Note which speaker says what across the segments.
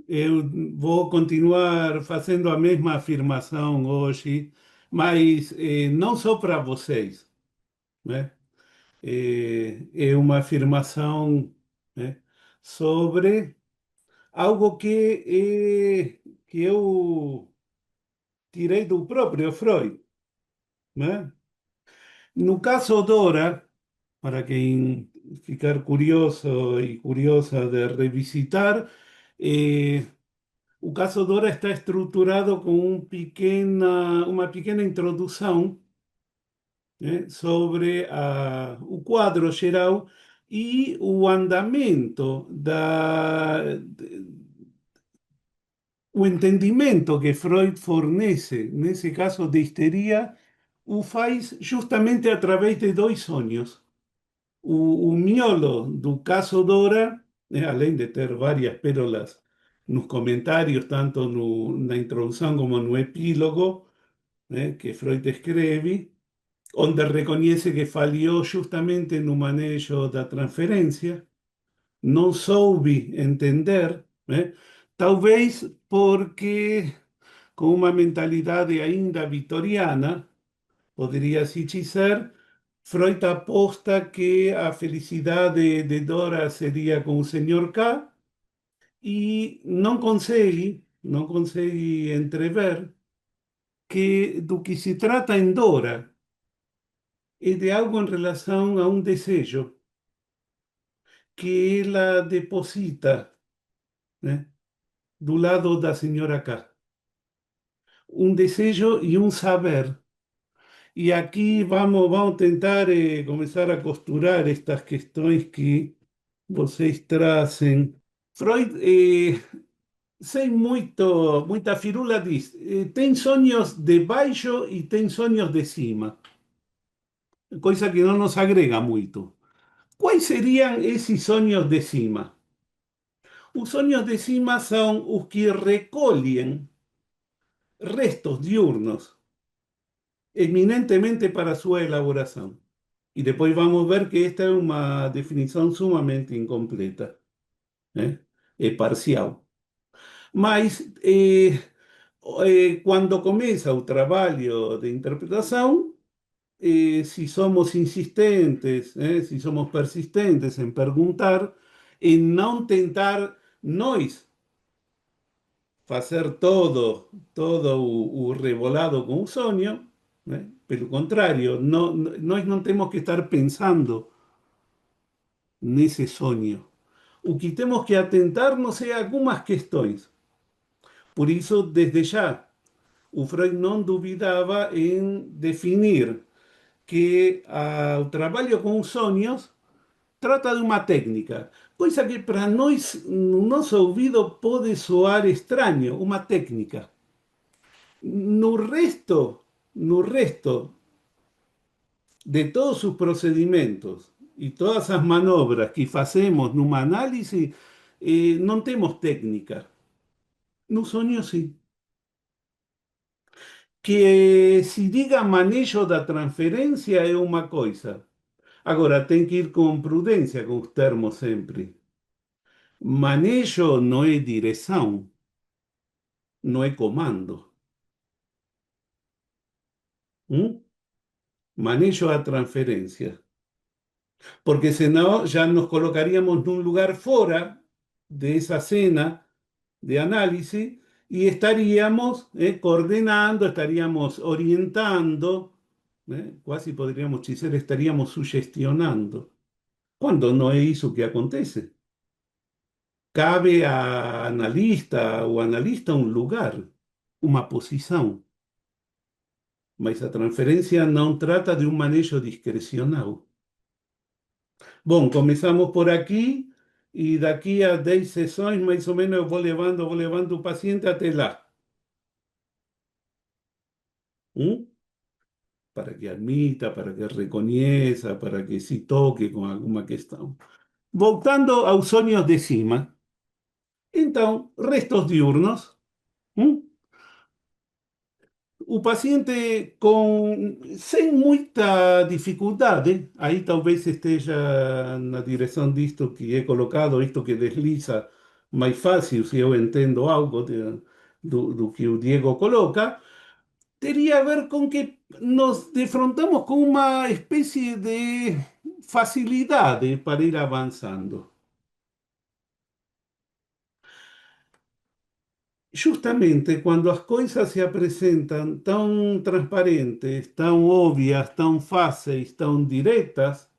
Speaker 1: Eu vou continuar fazendo a mesma afirmação hoje, mas não só para vocês, né? É uma afirmação, né, sobre algo que eu tirei do próprio Freud, né? No caso Dora, para quem ficar curioso e curiosa de revisitar, eh, o caso Dora está estruturado com uma pequena introdução, sobre o quadro geral e o andamento o entendimento que Freud fornece, nesse caso de histeria, o faz justamente através de dois sonhos. O miolo do caso Dora, além de ter várias pérolas nos comentários, tanto na introdução como no epílogo, que Freud escreve, onde reconhece que falhou justamente no manejo da transferência, não soube entender, talvez porque com uma mentalidade ainda vitoriana, poderia-se dizer, Freud aposta que a felicidade de Dora seria com o Senhor K e não consegue entrever que do que se trata em Dora é de algo em relação a um desejo que ela deposita, né, do lado da senhora K. Um desejo e um saber. E aqui vamos tentar começar a costurar estas questões que vocês trazem. Freud, sem muita firula, diz: tem sonhos de baixo e tem sonhos de cima, coisa que não nos agrega muito. Quais seriam esses sonhos de cima? Os sonhos de cima são os que recolhem restos diurnos, eminentemente para sua elaboração. E depois vamos ver que esta é uma definição sumamente incompleta, né? É parcial. Mas quando começa o trabalho de interpretação, se somos insistentes, se somos persistentes em perguntar, em não tentar nós fazer todo o rebolado com o sonho, né? Pelo contrário, nós não temos que estar pensando nesse sonho. O que temos que atentar-nos é algumas questões. Por isso, desde já, o Freud não duvidava em definir que o trabalho com os sonhos trata de uma técnica, coisa que para nós, no nosso ouvido, pode soar estranho, uma técnica. No resto de todos sus procedimentos y todas esas manobras que hacemos num análise, não temos técnica. No sonho, sim. Que se diga manejo da transferência é uma coisa. Agora, tem que ir com prudência com os termos sempre. Manejo não é direção, não é comando. Manejo a transferência. Porque senão ya nos colocaríamos num lugar fora de esa cena de análisis y estaríamos coordinando, estaríamos orientando, quase podríamos decir, estaríamos sugestionando, cuando no es eso que acontece. Cabe a analista ou analista um lugar, uma posição, mas a transferência não trata de um manejo discrecional. Bom, começamos por aqui e daqui a 10 sessões, mais ou menos, eu vou levando o paciente até lá. ¿Mm? Para que admita, para que reconheça, para que se toque com alguma questão. Voltando aos sonhos de cima, então, restos diurnos. ¿Mm? O paciente sem muita dificuldade, aí talvez esteja na direção disto que é colocado, isto que desliza mais fácil se eu entendo algo do que o Diego coloca, teria a ver com que nos defrontamos com uma espécie de facilidade para ir avançando. Justamente quando as coisas se apresentam tão transparentes, tão óbvias, tão fáceis, tão diretas,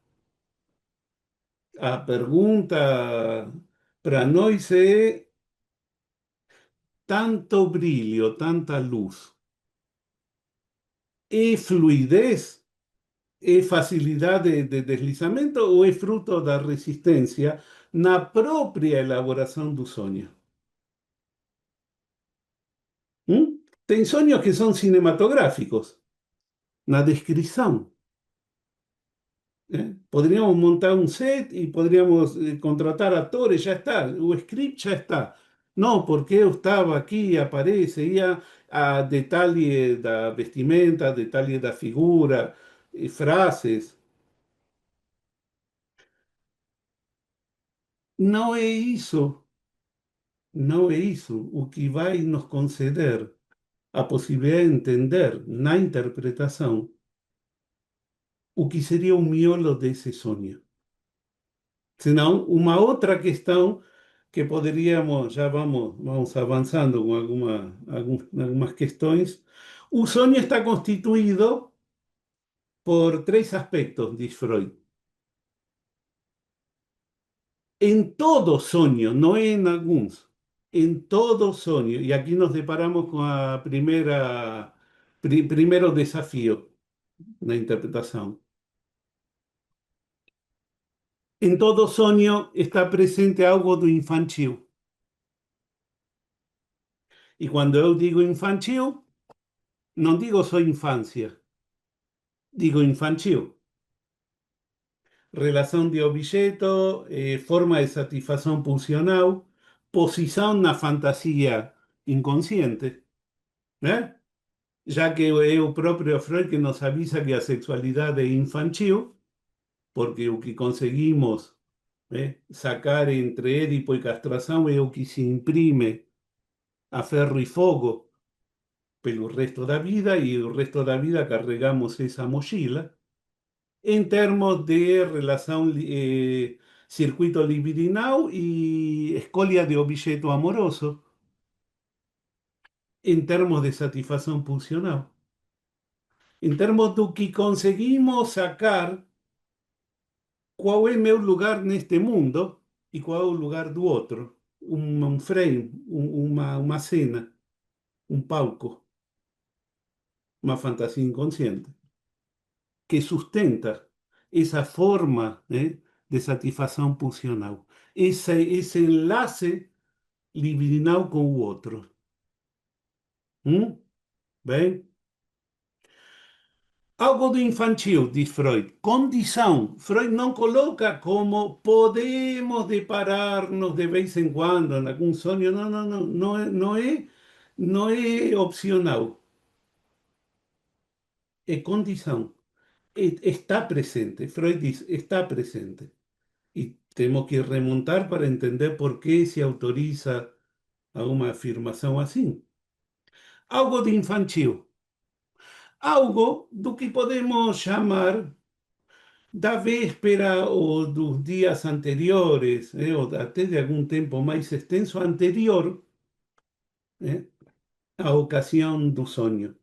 Speaker 1: a pergunta para nós é tanto brilho, tanta luz. É fluidez? É facilidade de deslizamento ou é fruto da resistência na própria elaboração do sonho? Tem sonhos que são cinematográficos na descrição. Podríamos montar un set y podríamos contratar actores, ya está, o script ya está. No, porque eu estaba aqui, aparece, ia a detalhe da vestimenta, detalhe da figura, frases. Não é isso, não é isso o que vai nos conceder a possibilidade de entender na interpretação o que seria o miolo desse sonho. Senão, uma outra questão que poderíamos, já vamos avançando com algumas questões. O sonho está constituído por três aspectos, diz Freud. Em todo sonho, não é em alguns, em todo sonho. E aqui nos deparamos com a primeiro desafio na interpretação. Em todo sonho está presente algo do infantil. E quando eu digo infantil, não digo só infância, digo infantil. Relação de objeto, forma de satisfação pulsional, posição na fantasia inconsciente, né? Já que é o próprio Freud que nos avisa que a sexualidade é infantil, porque o que conseguimos, né, sacar entre Édipo e castração é o que se imprime a ferro e fogo pelo resto da vida, e o resto da vida carregamos essa mochila. En termos de relación circuito libidinal y escolia de objeto amoroso, en termos de satisfacción pulsional, en termos do que conseguimos sacar qual é meu lugar neste mundo e qual é o lugar do outro, um frame, uma cena, um palco, uma fantasia inconsciente, que sustenta esa forma, de satisfacción pulsional, ese enlace libidinal com o outro. Bem? Algo do infantil, diz Freud. Condição. Freud não coloca como podemos deparar-nos de vez em quando em algum sonho. Não, não, não. Não é opcional. É condição. Está presente. Freud diz, está presente. Y tenemos que remontar para entender por qué se autoriza a uma afirmação assim. Algo de infantil. Algo do que podemos chamar da véspera ou dos dias anteriores, ou até de algum tempo mais extenso anterior, à ocasião do sonho.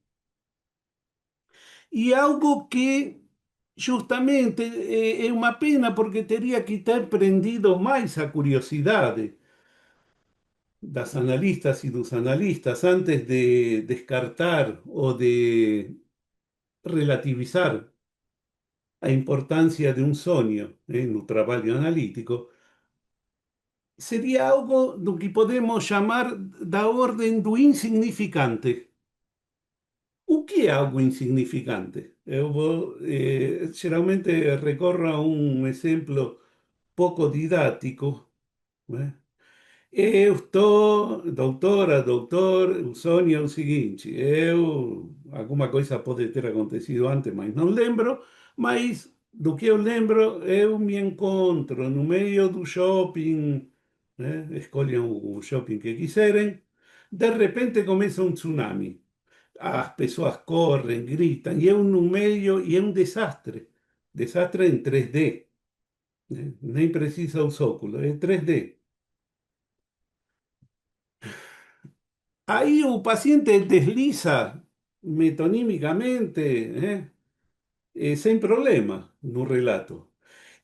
Speaker 1: E algo que justamente é uma pena porque teria que ter prendido mais a curiosidade das analistas y dos analistas antes de descartar o de relativizar a importancia de un sonho no trabalho analítico, seria algo do que podemos chamar da ordem do insignificante. O que é algo insignificante? Eu vou, geralmente recorro a um exemplo pouco didático, né? Eu estou, doutora, doutor, o sonho é o seguinte: alguma coisa pode ter acontecido antes, mas não lembro, mas do que eu lembro, eu me encontro no meio do shopping, escolhem o shopping que quiserem, de repente começa um tsunami. As pessoas correm, gritam, e eu no meio, e é um desastre. Desastre em 3D, né? Nem precisa os óculos, é 3D. Aí o paciente desliza metonímicamente, sem problema no relato.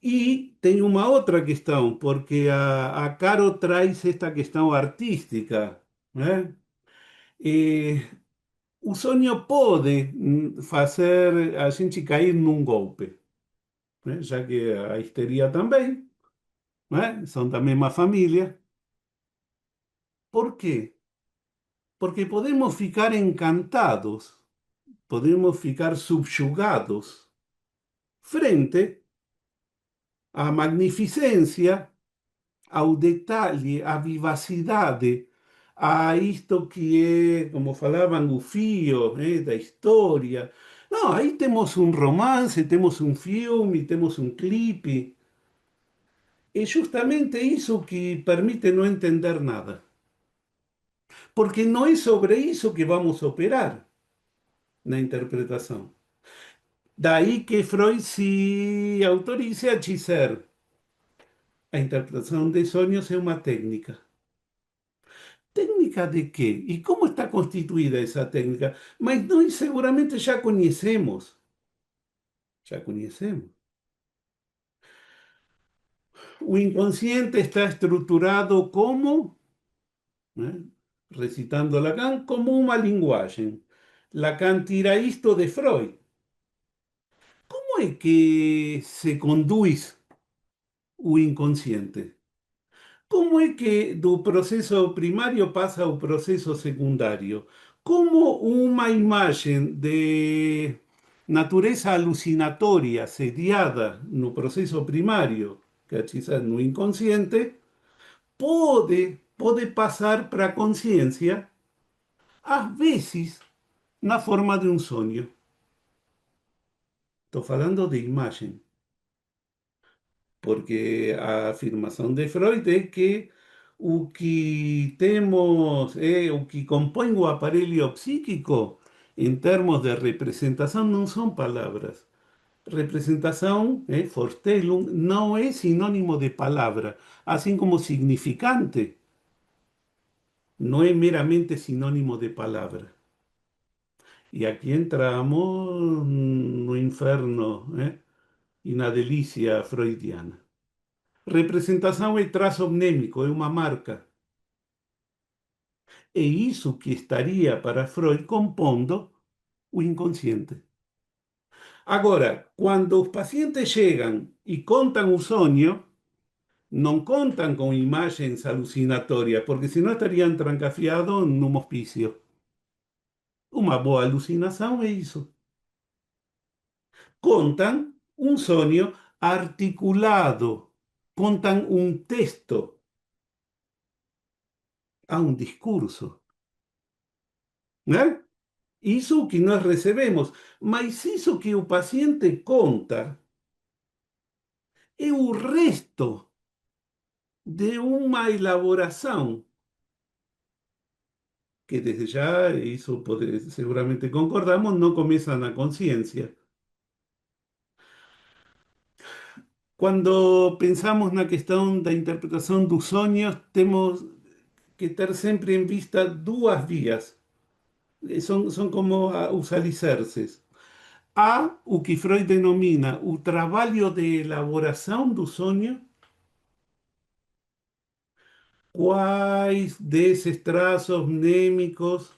Speaker 1: E tem uma outra questão, porque a Caro traz esta questão artística, né? E o sonho pode fazer a gente cair num golpe, né? Já que a histeria também, né? São da mesma família. Por quê? Porque podemos ficar encantados, podemos ficar subjugados frente à magnificência, ao detalhe, à vivacidade, a isto que é, como falavam, o fio, da história. Não, aí temos um romance, temos um filme, temos um clipe. É justamente isso que permite não entender nada. Porque não é sobre isso que vamos operar na interpretação. Daí que Freud se autoriza a dizer a interpretação de sonhos é uma técnica. ¿Técnica de qué? ¿Y cómo está constituida esa técnica? Mas nós seguramente já conhecemos. Já conhecemos. O inconsciente está estruturado como, né, recitando Lacan, como uma linguagem. Lacan tira isto de Freud. Como é que se conduz o inconsciente? Como é que do processo primário passa ao processo secundário? Como uma imagem de natureza alucinatória sediada no processo primário, que é no inconsciente, pode passar para a consciência, às vezes, na forma de um sonho. Estou falando de imagem. Porque a afirmação de Freud é que o que temos, o que compõe o aparelho psíquico, em termos de representação, não são palavras. Representação, Fortellum, não é sinônimo de palavra, assim como significante não é meramente sinônimo de palavra. E aqui entramos no inferno, e na delícia freudiana. Representação é traço mnêmico, é uma marca. É isso que estaria para Freud compondo o inconsciente. Agora, quando os pacientes chegam e contam o sonho, não contam com imagens alucinatórias, porque senão estariam trancafiados num hospício. Uma boa alucinação é isso. Contam um sonho articulado, contam um texto, há um discurso, né? Isso que nós recebemos, mas isso que o paciente conta é o resto de uma elaboração que desde já, isso pode, seguramente concordamos, não começa na consciência. Quando pensamos na questão da interpretação dos sonhos, temos que ter sempre em vista duas vias. São como os alicerces. Há o que Freud denomina o trabalho de elaboração do sonho, quais desses traços mnémicos,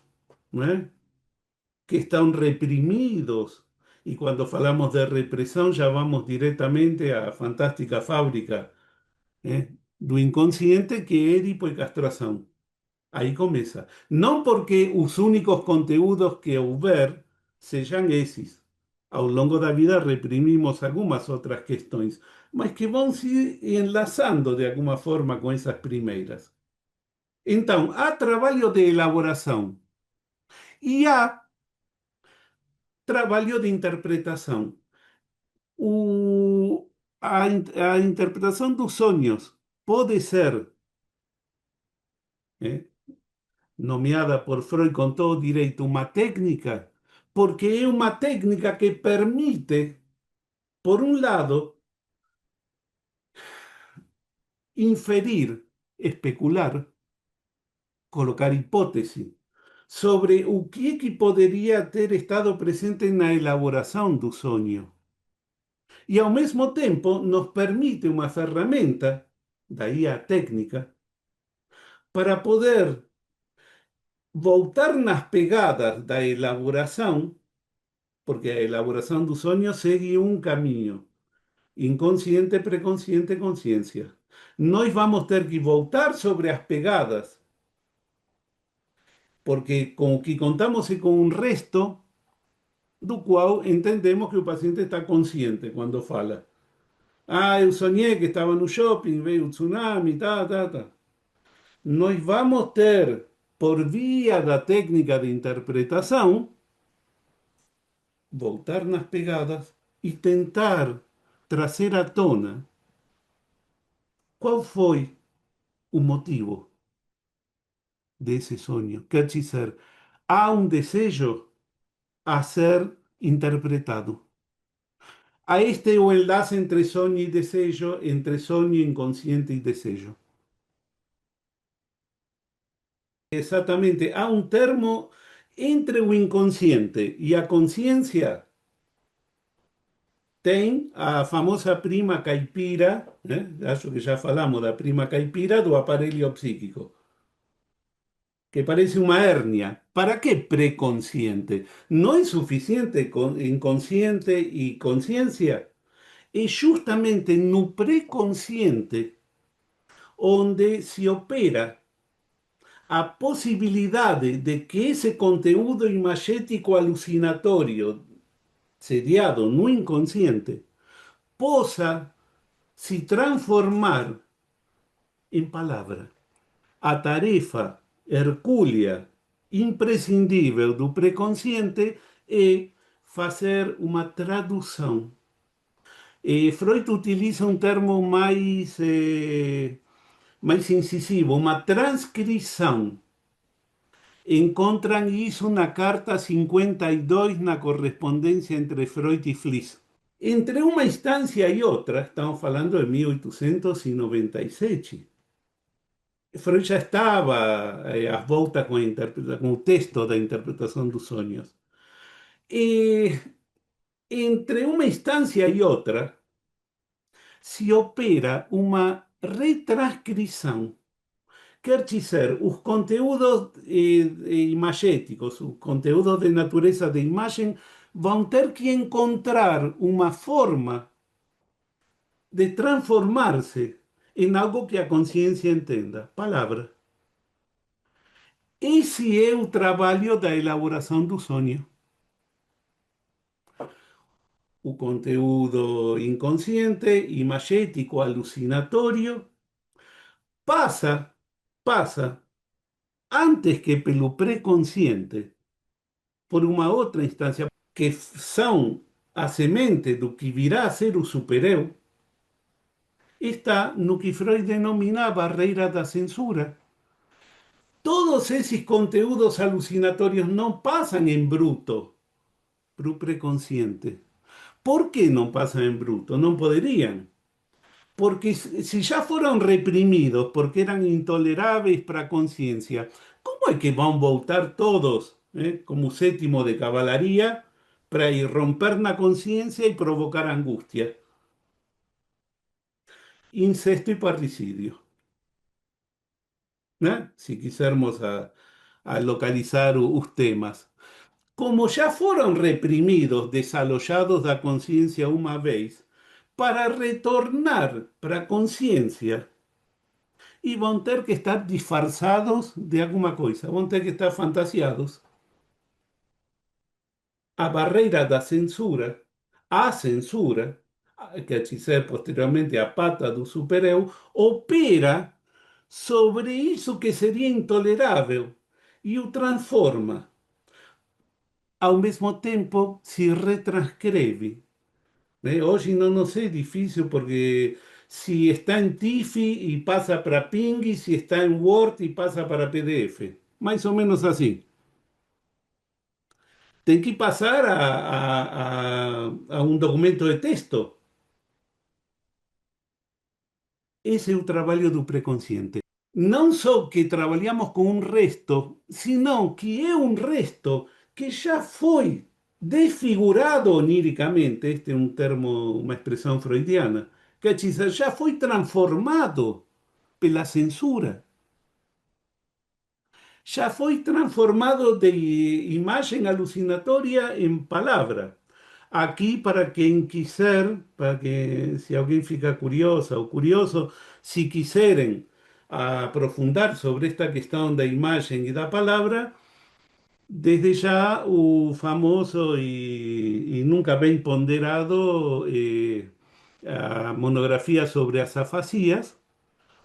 Speaker 1: né, que estão reprimidos. E quando falamos de repressão, já vamos diretamente à fantástica fábrica, do inconsciente, que é Édipo e castração. Aí começa. Não porque os únicos conteúdos que houver sejam esses. Ao longo da vida reprimimos algumas outras questões, mas que vão se enlaçando de alguma forma com essas primeiras. Então, há trabalho de elaboração e há trabalho de interpretação. A interpretação dos sonhos pode ser eh, nomeada por Freud con todo direito uma técnica, porque é uma técnica que permite, por um lado, inferir, especular, colocar hipótesis sobre o que é que poderia ter estado presente na elaboração do sonho. E, ao mesmo tempo, nos permite uma ferramenta, daí a técnica, para poder voltar nas pegadas da elaboração, porque a elaboração do sonho segue um caminho. Inconsciente, preconsciente, consciência. Nós vamos ter que voltar sobre as pegadas, porque com o que contamos é com um resto do qual entendemos que o paciente está consciente quando fala. Ah, eu sonhei que estava no shopping, veio o tsunami, tá, tá, tá. Nós vamos ter, por via da técnica de interpretação, voltar nas pegadas e tentar trazer à tona qual foi o motivo desse sonho. Quer dizer, há um desejo a ser interpretado. A este é o enlace entre sonho e desejo, entre sonho inconsciente e desejo. Exatamente, há um termo entre o inconsciente e a consciência. Tem a famosa prima caipira, né? Acho que já falamos da prima caipira do aparelho psíquico, que parece uma hérnia. ¿Para qué preconsciente? No es suficiente con inconsciente y conciencia. Es justamente no preconsciente onde se opera a possibilidade de que esse conteúdo imagético alucinatorio sediado no inconsciente possa se transformar em palavra. A tarefa hercúlea, imprescindível do preconsciente é fazer uma tradução. Freud utiliza um termo mais incisivo, uma transcrição. Encontran isso na carta 52 na correspondência entre Freud e Fliss. Entre uma instância e outra, estamos falando de 1897, Freud já estava às voltas com o texto da interpretação dos sonhos. E entre uma instância e outra, se opera uma retranscrição. Quer dizer, os conteúdos imagéticos, os conteúdos de natureza de imagem, vão ter que encontrar uma forma de transformar-se em algo que a consciência entenda. Palavra. Esse é o trabalho da elaboração do sonho. O conteúdo inconsciente, imagético, alucinatório, passa, passa, antes que pelo preconsciente, por uma outra instância, que são a semente do que virá a ser o supereu, está no que Freud denomina a barreira da censura. Todos esses conteúdos alucinatórios não passam em bruto para o preconsciente. Por que não passam em bruto? Não poderiam. Porque se já foram reprimidos porque eram intoleráveis para a consciência, como é que vão voltar todos, como sétimo de cavalaria, para irromper na consciência e provocar angústia? Incesto e parricídio, né? Se quisermos a localizar os temas. Como já foram reprimidos, desalojados da consciência uma vez, para retornar para a consciência, e vão ter que estar disfarçados de alguma coisa, vão ter que estar fantasiados. A barreira da censura, a censura, quer dizer, posteriormente a pata do supereu, opera sobre isso que seria intolerável e o transforma. Ao mesmo tempo, se retranscreve. Hoje não nos é difícil porque si está en Tiffy y pasa para Pingy, si está en Word y pasa para PDF. Más o menos así. Tem que passar a um documento de texto. Esse é o trabalho do preconsciente. Não só que trabalhamos com um resto, senão que é um resto que já foi desfigurado oníricamente, este é um termo, uma expressão freudiana, que já foi transformado pela censura. Ya fue transformado de imagen alucinatoria en palabra. Aquí, para quien quiser, para que si alguien fica curiosa o curioso, si quiseren aprofundar sobre esta cuestión da imagen y da palabra, desde ya o famoso y nunca bien ponderado a monografía sobre as afasias,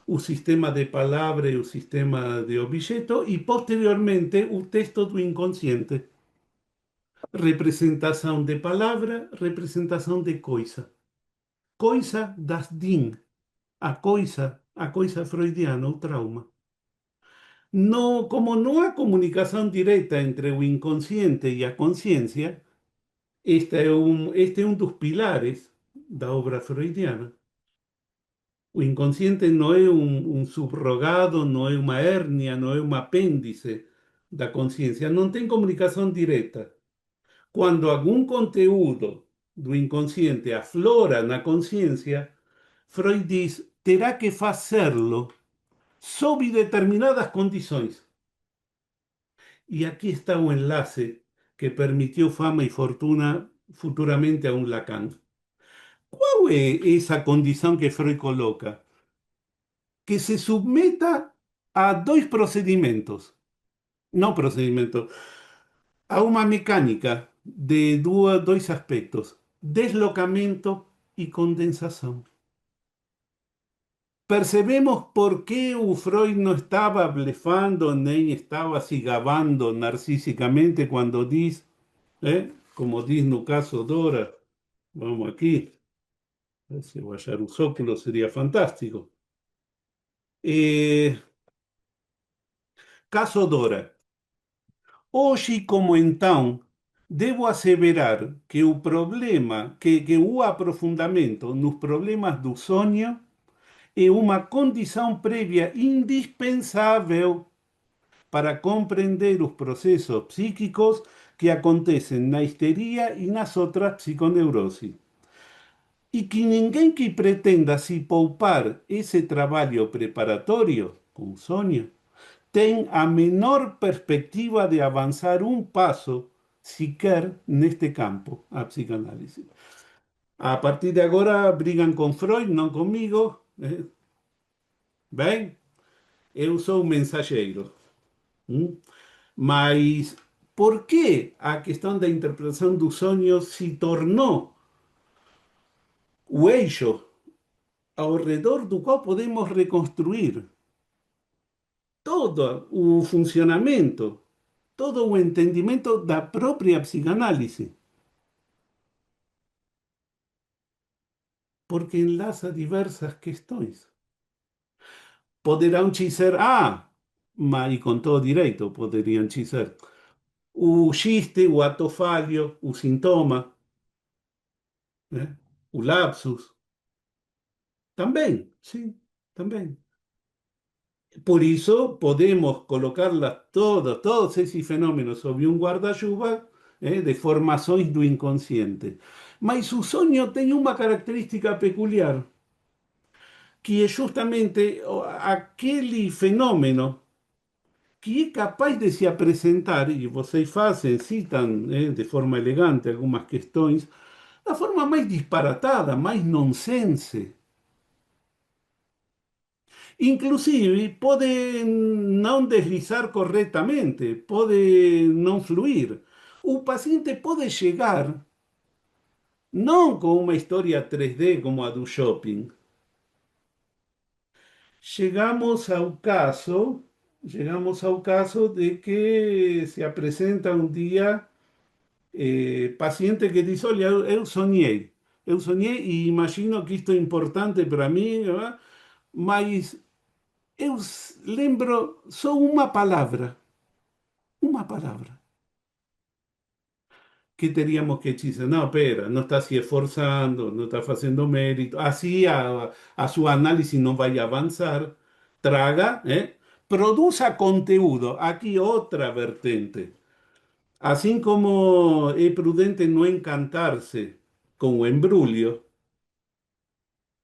Speaker 1: o sistema de palavra e o sistema de objeto, e posteriormente o texto do inconsciente. Representação de palavra, representação de coisa. Coisa das din, a coisa freudiana, o trauma. No, como não há comunicação direta entre o inconsciente e a consciência, este é um dos pilares da obra freudiana. O inconsciente não é um subrogado, não é uma hérnia, não é um apêndice da consciência, não tem comunicação direta. Quando algum conteúdo do inconsciente aflora na consciência, Freud diz, terá que fazê-lo sob determinadas condições. E aqui está o enlace que permitiu fama e fortuna futuramente a um Lacan. Qual é essa condição que Freud coloca? Que se submeta a dois procedimentos, não procedimentos, a uma mecânica de dois aspectos, deslocamento e condensação. Percebemos por que o Freud não estava blefando nem estava se gabando narcisicamente quando diz, como diz no caso Dora, vamos aqui, se eu achar os óculos seria fantástico. Caso Dora. Hoje, como então, devo asseverar que o problema, que o aprofundamento nos problemas do sonho é uma condição prévia indispensável para compreender os processos psíquicos que acontecem na histeria e nas outras psiconeuroses. E que ninguém que pretenda se poupar esse trabalho preparatório com sonho tem a menor perspectiva de avançar um passo sequer neste campo, a psicanálise. A partir de agora brigam com Freud, não comigo. Bem, eu sou o mensageiro. Mas por que a questão da interpretação dos sonhos se tornou o eixo ao redor do qual podemos reconstruir todo o funcionamento, todo o entendimento da própria psicanálise? Porque enlaça diversas questões. Poderão dizer, mas e com todo direito poderiam dizer, o xiste, o ato falho, o sintoma, né? O lapsus, também, sim, também. Por isso, podemos colocá-las todos esses fenômenos sob um guarda-chuva de formações do inconsciente. Mas o sonho tem uma característica peculiar, que é justamente aquele fenômeno que é capaz de se apresentar, e vocês fazem, citam de forma elegante algumas questões, da forma mais disparatada, mais nonsense. Inclusive, pode não deslizar corretamente, pode não fluir. O paciente pode chegar não com uma história 3D como a do shopping. Chegamos ao caso de que se apresenta um dia paciente que diz, olha, eu sonhei. Eu sonhei e imagino que isto é importante para mim, mas lembro só uma palavra, que teríamos que dizer, não, pera, não está se esforçando, não está fazendo mérito, assim a sua análise não vai avançar, traga, produza conteúdo, aqui outra vertente. Assim como é prudente não encantar-se com o embrulho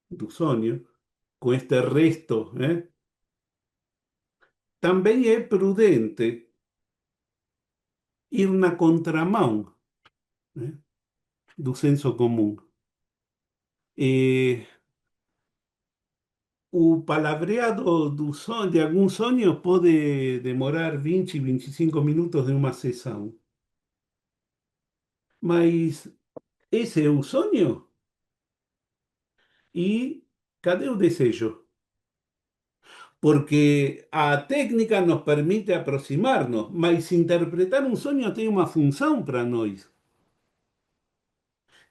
Speaker 1: do sonho, com este resto, também é prudente ir na contramão, né, do senso comum. E o palavreado de alguns sonhos pode demorar 20, 25 minutos de uma sessão. Mas esse é o sonho? E cadê o desejo? Porque a técnica nos permite aproximarnos, mas interpretar um sonho tem uma função para nós,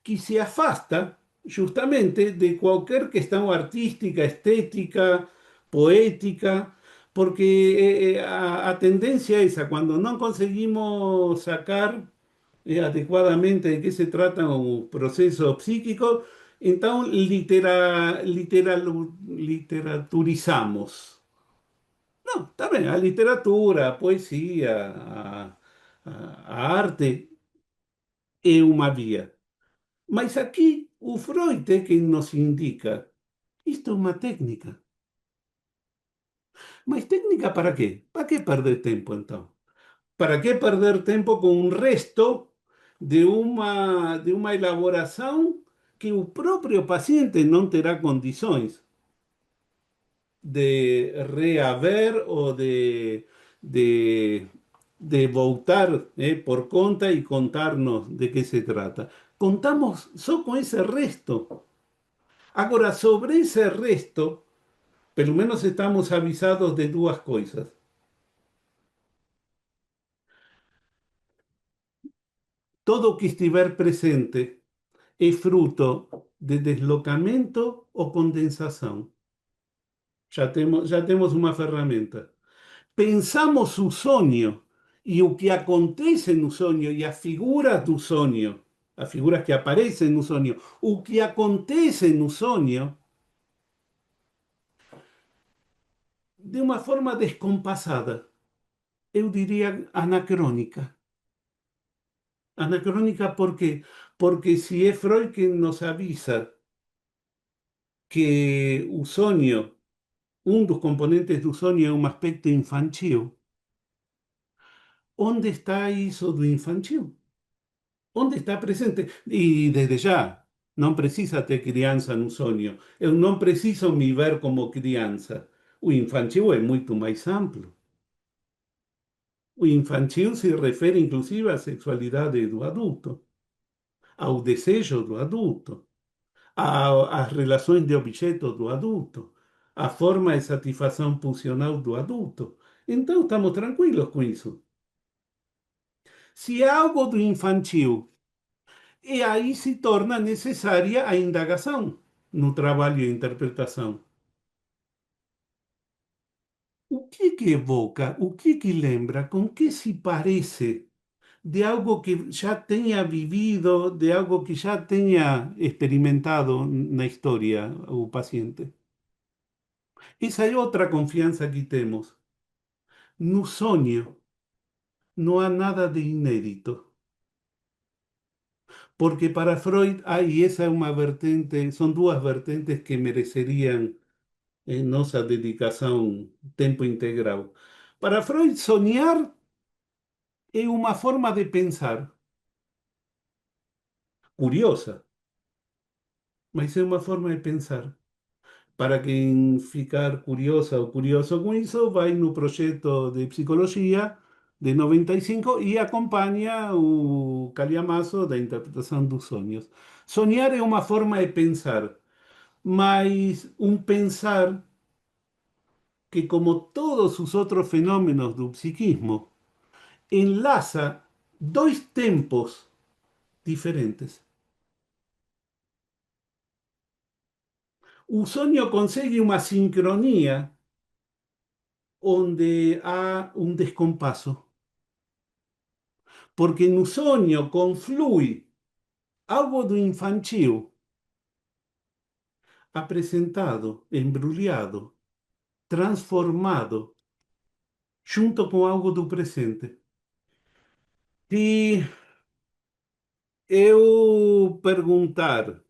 Speaker 1: que se afasta justamente de qualquer questão artística, estética, poética, porque a tendência é essa, quando não conseguimos sacar adequadamente de que se trata o processo psíquico, então literaturizamos. Não, está bem, a literatura, a poesia, a arte é uma via. Mas aqui o Freud é quem nos indica, isto é uma técnica. Mas técnica para quê? Para que perder tempo então? Para que perder tempo com um resto de uma elaboração que o próprio paciente não terá condições de reaver ou de, de voltar por conta e contarnos de que se trata? Contamos só com esse resto. Agora, sobre esse resto, pelo menos estamos avisados de duas coisas. Todo o que estiver presente é fruto de deslocamento ou condensação. Já temos uma ferramenta. Pensamos o sonho e o que acontece no sonho e as figuras do sonho, as figuras que aparecem no sonho, o que acontece no sonho, de uma forma descompassada, eu diria anacrônica. Anacrônica por quê? Porque se é Freud quem nos avisa que o sonho, um dos componentes do sonho é um aspecto infantil, onde está isso do infantil? Onde está presente? E desde já, não precisa ter criança no sonho. Eu não preciso me ver como criança. O infantil é muito mais amplo. O infantil se refere inclusive à sexualidade do adulto, ao desejo do adulto, às relações de objeto do adulto, à forma de satisfação pulsional do adulto. Então estamos tranquilos com isso. Se é algo do infantil, e aí se torna necessária a indagação no trabalho de interpretação. O que evoca, o que lembra, com que se parece de algo que já tenha vivido, de algo que já tenha experimentado na história o paciente? Essa é outra confiança que temos. No sonho não há nada de inédito. Porque para Freud, e essa é uma vertente, são duas vertentes que mereceriam nossa dedicação tempo integral. Para Freud, sonhar é uma forma de pensar curiosa, mas é uma forma de pensar. Para quem ficar curiosa ou curioso com isso, vai no projeto de psicologia de 95 e acompanha o calhamaço da interpretação dos sonhos. Sonhar é uma forma de pensar, mas um pensar que, como todos os outros fenômenos do psiquismo, enlaça 2 tempos diferentes. O sonho consegue uma sincronia onde há um descompasso, porque no sonho conflui algo do infantil apresentado, embrulhado, transformado, junto com algo do presente. Se eu perguntar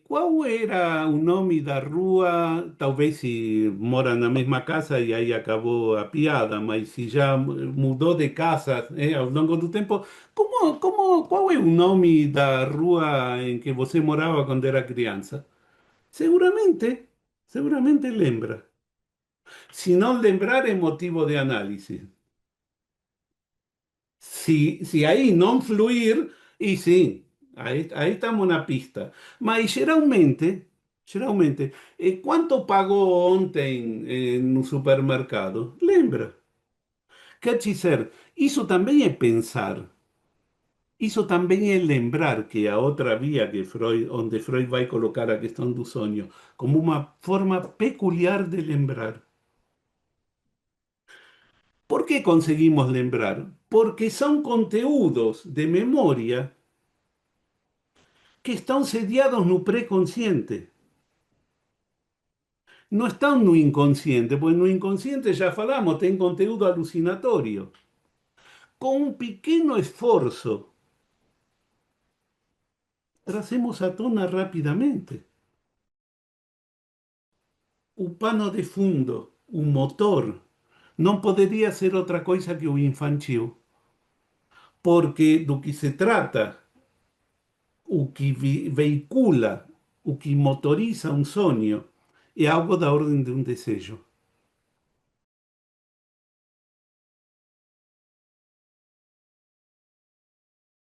Speaker 1: qual era o nome da rua, talvez se mora na mesma casa e aí acabou a piada, mas se já mudou de casa, ao longo do tempo, qual é o nome da rua em que você morava quando era criança? Seguramente, seguramente lembra. Se não lembrar, é motivo de análise. Se aí não fluir, e sim, aí estamos na pista. Mas geralmente, quanto pagou ontem no supermercado? Lembra? Quer dizer, isso também é pensar. Isso também é lembrar que a outra via que Freud, onde Freud vai colocar a questão do sonho, como uma forma peculiar de lembrar. Por que conseguimos lembrar? Porque são conteúdos de memória que estão sediados no pré-consciente. Não estão no inconsciente, porque no inconsciente já falamos, tem conteúdo alucinatório. Com um pequeno esforço, trazemos à tona rapidamente. O pano de fundo, o motor, não poderia ser outra coisa que o infantil. Porque do que se trata, o que veicula, o que motoriza um sonho, é algo da ordem de um desejo.